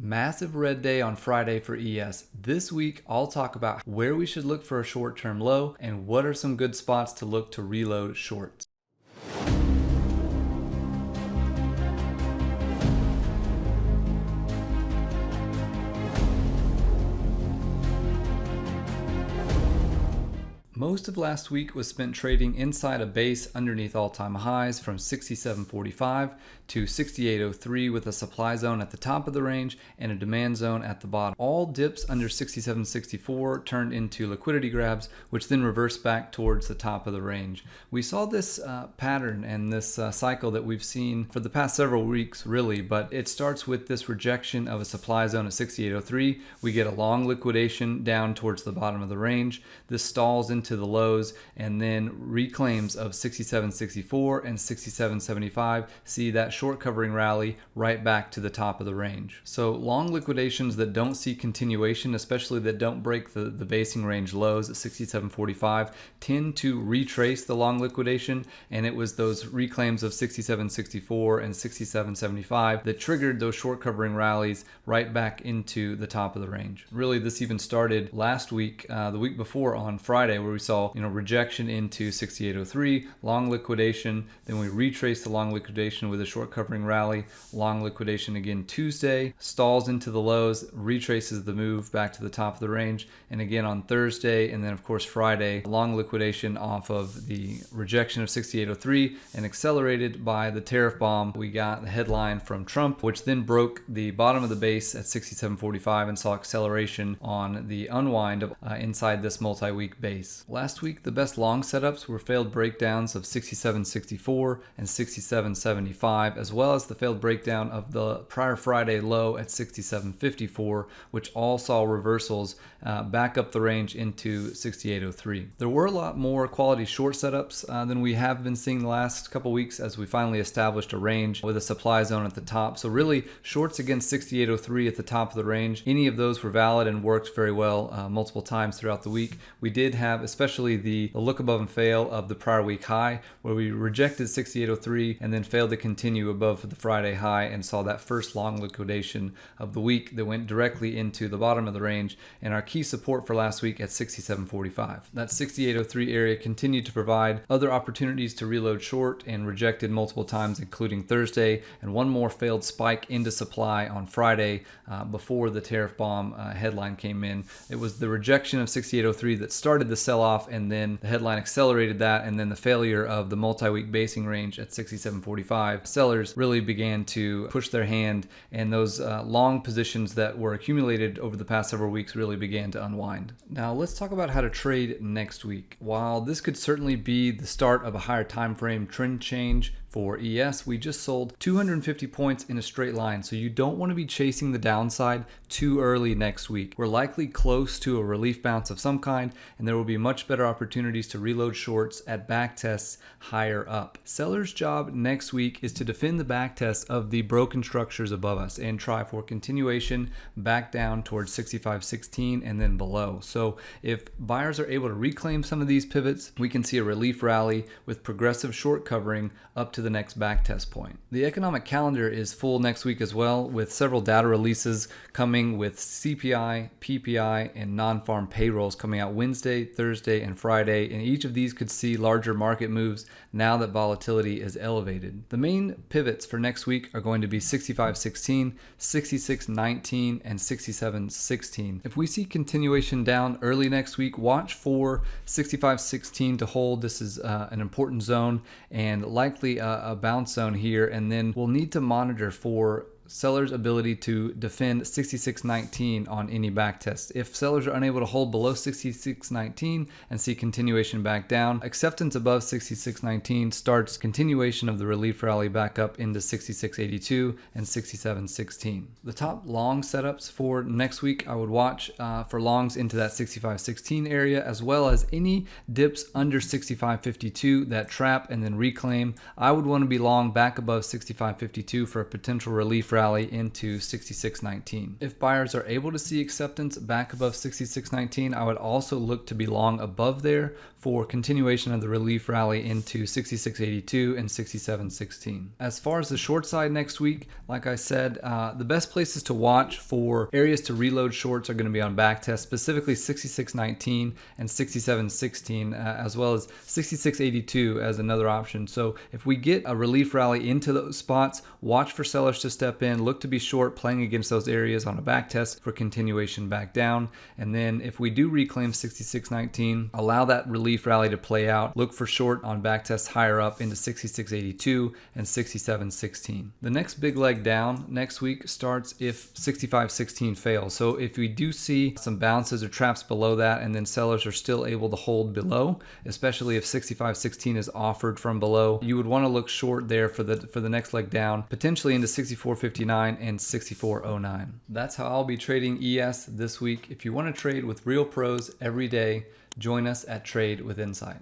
Massive red day on Friday for ES. This week, I'll talk about where we should look for a short-term low and what are some good spots to look to reload shorts. Most of last week was spent trading inside a base underneath all-time highs from 67.45 to 68.03 with a supply zone at the top of the range and a demand zone at the bottom. All dips under 67.64 turned into liquidity grabs, which then reversed back towards the top of the range. We saw this pattern and this cycle that we've seen for the past several weeks really, but it starts with this rejection of a supply zone at 68.03. We get a long liquidation down towards the bottom of the range. This stalls into the lows and then reclaims of 67.64 and 67.75 see that short covering rally right back to the top of the range. So long liquidations that don't see continuation, especially that don't break the basing range lows at 67.45, tend to retrace the long liquidation, and it was those reclaims of 67.64 and 67.75 that triggered those short covering rallies right back into the top of the range. Really, this even started last week, the week before on Friday, where we saw rejection into 68.03, long liquidation, then we retraced the long liquidation with a short covering rally, long liquidation again Tuesday, stalls into the lows, retraces the move back to the top of the range, and again on Thursday, and then of course Friday, long liquidation off of the rejection of 68.03 and accelerated by the tariff bomb. We got the headline from Trump, which then broke the bottom of the base at 67.45 and saw acceleration on the unwind of inside this multi-week base. Last week, the best long setups were failed breakdowns of 67.64 and 67.75, as well as the failed breakdown of the prior Friday low at 67.54, which all saw reversals back up the range into 68.03. There were a lot more quality short setups than we have been seeing the last couple weeks as we finally established a range with a supply zone at the top. So really, shorts against 68.03 at the top of the range, any of those were valid and worked very well multiple times throughout the week. We did have especially the look above and fail of the prior week high, where we rejected 68.03 and then failed to continue above the Friday high and saw that first long liquidation of the week that went directly into the bottom of the range and our key support for last week at 67.45. That 68.03 area continued to provide other opportunities to reload short and rejected multiple times, including Thursday, and one more failed spike into supply on Friday before the tariff bomb headline came in. It was the rejection of 68.03 that started the sell-off, and then the headline accelerated that, and then the failure of the multi-week basing range at 67.45. Sellers really began to push their hand, and those long positions that were accumulated over the past several weeks really began to unwind. Now let's talk about how to trade next week. While this could certainly be the start of a higher time frame trend change for ES, we just sold 250 points in a straight line, so you don't want to be chasing the downside too early next week. We're likely close to a relief bounce of some kind, and there will be much better opportunities to reload shorts at back tests higher up. Sellers' job next week is to defend the back test of the broken structures above us and try for continuation back down towards 65.16 and then below. So if buyers are able to reclaim some of these pivots, we can see a relief rally with progressive short covering up to the next back test point. The economic calendar is full next week as well, with several data releases coming with CPI, PPI, and non-farm payrolls coming out Wednesday, Thursday, and Friday, and each of these could see larger market moves now that volatility is elevated. The main pivots for next week are going to be 65.16, 66.19, and 67.16. If we see continuation down early next week, watch for 65.16 to hold. This is an important zone and likely a bounce zone here, and then we'll need to monitor for sellers' ability to defend 66.19 on any back test. If sellers are unable to hold below 66.19 and see continuation back down, acceptance above 66.19 starts continuation of the relief rally back up into 66.82 and 67.16. The top long setups for next week, I would watch for longs into that 65.16 area, as well as any dips under 65.52 that trap and then reclaim. I would want to be long back above 65.52 for a potential relief rally into 66.19. If buyers are able to see acceptance back above 66.19, I would also look to be long above there for continuation of the relief rally into 66.82 and 67.16. As far as the short side next week, like I said, the best places to watch for areas to reload shorts are going to be on backtest, specifically 66.19 and 67.16, as well as 66.82 as another option. So if we get a relief rally into those spots, watch for sellers to step in, look to be short playing against those areas on a backtest for continuation back down. And then if we do reclaim 66.19, allow that relief rally to play out, look for short on backtest higher up into 66.82 and 67.16. The next big leg down next week starts if 65.16 fails. So if we do see some bounces or traps below that and then sellers are still able to hold below, especially if 65.16 is offered from below, you would want to look short there for the next leg down, potentially into 64.59 and 64.09. That's how I'll be trading ES this week. If you want to trade with real pros every day, join us at Trade with Insight.